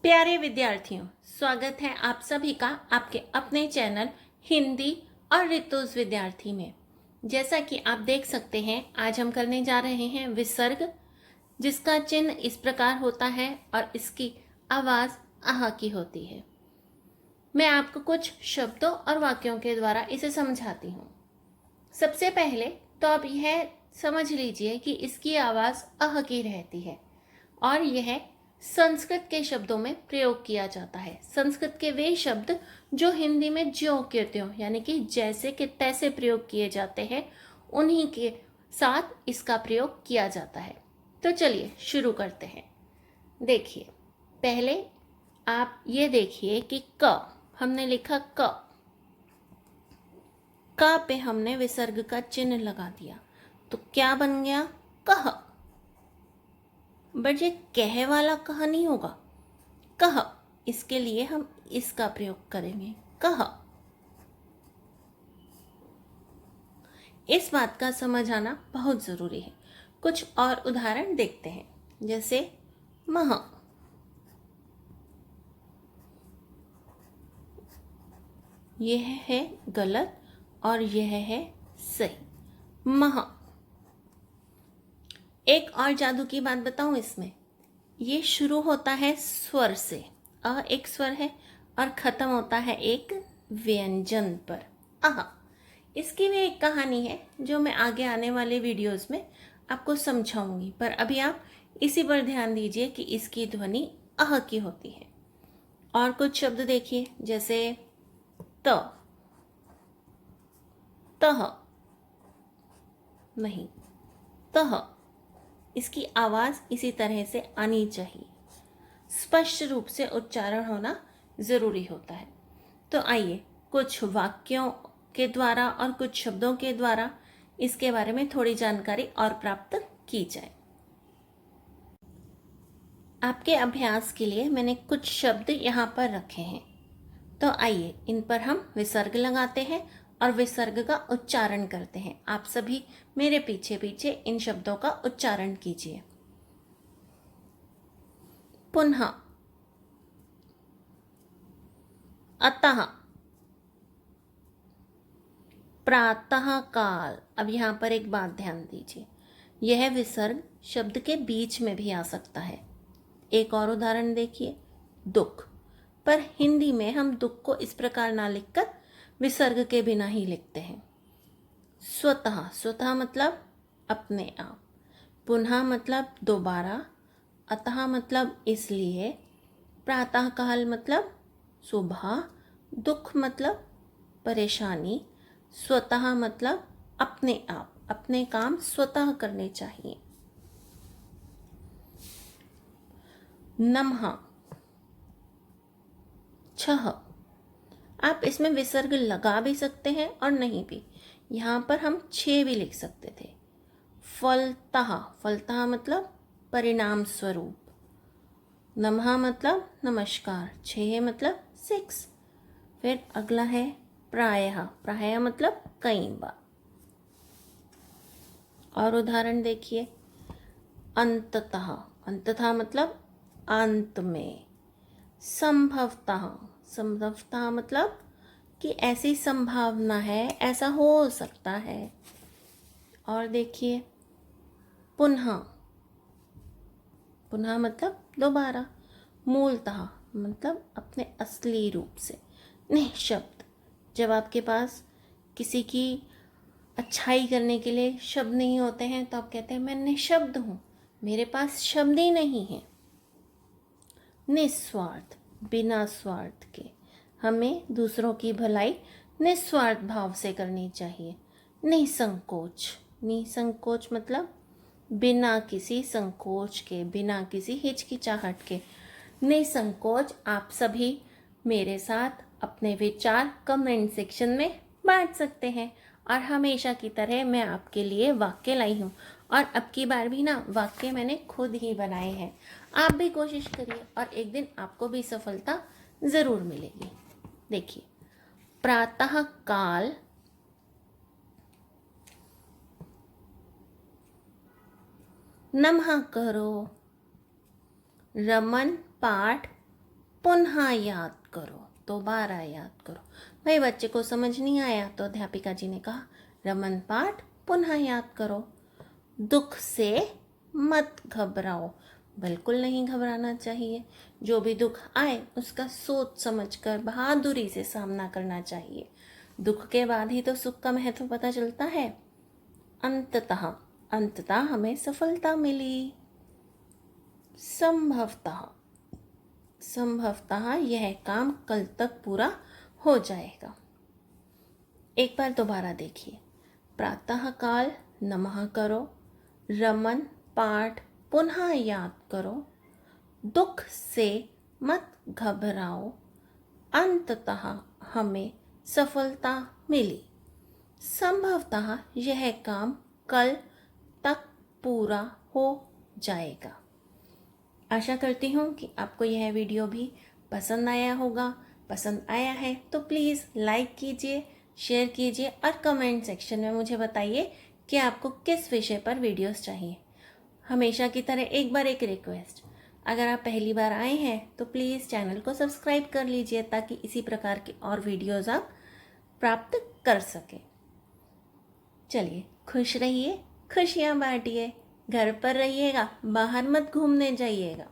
प्यारे विद्यार्थियों, स्वागत है आप सभी का आपके अपने चैनल हिंदी और ऋतुज विद्यार्थी में। जैसा कि आप देख सकते हैं, आज हम करने जा रहे हैं विसर्ग, जिसका चिन्ह इस प्रकार होता है और इसकी आवाज आह की होती है। मैं आपको कुछ शब्दों और वाक्यों के द्वारा इसे समझाती हूँ। सबसे पहले तो आप यह समझ लीजिए कि इसकी आवाज अह की रहती है और यह संस्कृत के शब्दों में प्रयोग किया जाता है। संस्कृत के वे शब्द जो हिंदी में ज्यों के त्यों यानी कि जैसे के तैसे प्रयोग किए जाते हैं, उन्हीं के साथ इसका प्रयोग किया जाता है। तो चलिए शुरू करते हैं। देखिए, पहले आप ये देखिए कि क हमने लिखा क पे हमने विसर्ग का चिन्ह लगा दिया, तो क्या बन गया? कह। बट ये कह वाला कह नहीं होगा, कह। इसके लिए हम इसका प्रयोग करेंगे, कह। इस बात का समझ आना बहुत जरूरी है। कुछ और उदाहरण देखते हैं, जैसे मह। यह है गलत और यह है सही, मह। एक और जादू की बात बताऊं इसमें, ये शुरू होता है स्वर से, एक स्वर है, और खत्म होता है एक व्यंजन पर, अह। इसकी भी एक कहानी है जो मैं आगे आने वाले वीडियोस में आपको समझाऊंगी, पर अभी आप इसी पर ध्यान दीजिए कि इसकी ध्वनि अह की होती है। और कुछ शब्द देखिए, जैसे त, तह नहीं, तह। इसकी आवाज इसी तरह से आनी चाहिए, स्पष्ट रूप से उच्चारण होना जरूरी होता है। तो आइए कुछ वाक्यों के द्वारा और कुछ शब्दों के द्वारा इसके बारे में थोड़ी जानकारी और प्राप्त की जाए। आपके अभ्यास के लिए मैंने कुछ शब्द यहाँ पर रखे हैं, तो आइए इन पर हम विसर्ग लगाते हैं और विसर्ग का उच्चारण करते हैं। आप सभी मेरे पीछे पीछे इन शब्दों का उच्चारण कीजिए। पुनः, अतः, प्रातः काल। अब यहाँ पर एक बात ध्यान दीजिए, यह विसर्ग शब्द के बीच में भी आ सकता है। एक और उदाहरण देखिए, दुख। पर हिंदी में हम दुख को इस प्रकार ना लिखकर विसर्ग के बिना ही लिखते हैं। स्वतः, स्वतः मतलब अपने आप, पुनः मतलब दोबारा, अतः मतलब इसलिए, प्रातः काल मतलब सुबह, दुख मतलब परेशानी, स्वतः मतलब अपने आप, अपने काम स्वतः करने चाहिए। नमः, छह। आप इसमें विसर्ग लगा भी सकते हैं और नहीं भी, यहाँ पर हम 6 भी लिख सकते थे। फलतः, फलतः मतलब परिणाम स्वरूप, नमः मतलब नमस्कार, 6 मतलब 6। फिर अगला है प्रायः, प्रायः मतलब कई बार। और उदाहरण देखिए, अंततः, अंततः मतलब अंत में। संभवतः, संभवतः मतलब कि ऐसी संभावना है, ऐसा हो सकता है। और देखिए, पुनः, पुनः मतलब दोबारा। मूलतः मतलब अपने असली रूप से। निःशब्द, जब आपके पास किसी की अच्छाई करने के लिए शब्द नहीं होते हैं तो आप कहते हैं मैं निःशब्द हूँ, मेरे पास शब्द ही नहीं है। निस्वार्थ, बिना स्वार्थ के, हमें दूसरों की भलाई निस्वार्थ भाव से करनी चाहिए। निसंकोच, निसंकोच मतलब बिना किसी संकोच के, बिना किसी हिचकिचाहट के। निसंकोच आप सभी मेरे साथ अपने विचार कमेंट सेक्शन में बांट सकते हैं। और हमेशा की तरह मैं आपके लिए वाक्य लाई हूँ, और अब की बार भी ना वाक्य मैंने खुद ही बनाए हैं। आप भी कोशिश करिए और एक दिन आपको भी सफलता ज़रूर मिलेगी। देखिए, प्रातः काल नमः करो, रमन पाठ पुनः याद करो, दोबारा याद करो। भाई बच्चे को समझ नहीं आया तो अध्यापिका जी ने कहा रमन पाठ पुनः याद करो। दुख से मत घबराओ, बिल्कुल नहीं घबराना चाहिए। जो भी दुख आए उसका सोच समझकर बहादुरी से सामना करना चाहिए। दुख के बाद ही तो सुख का महत्व पता चलता है। अंततः अंततः हमें सफलता मिली। संभवतः संभवतः यह काम कल तक पूरा हो जाएगा। एक बार दोबारा देखिए। प्रातःकाल नमः करो, रमन पाठ पुनः याद करो, दुख से मत घबराओ, अंततः हमें सफलता मिली। संभवतः यह काम कल तक पूरा हो जाएगा। आशा करती हूँ कि आपको यह वीडियो भी पसंद आया होगा। पसंद आया है तो प्लीज़ लाइक कीजिए, शेयर कीजिए और कमेंट सेक्शन में मुझे बताइए कि आपको किस विषय पर वीडियोस चाहिए। हमेशा की तरह एक बार एक रिक्वेस्ट, अगर आप पहली बार आए हैं तो प्लीज़ चैनल को सब्सक्राइब कर लीजिए ताकि इसी प्रकार की और वीडियोस आप प्राप्त कर सकें। चलिए खुश रहिए, खुशियाँ बांटिए, घर पर रहिएगा, बाहर मत घूमने जाइएगा।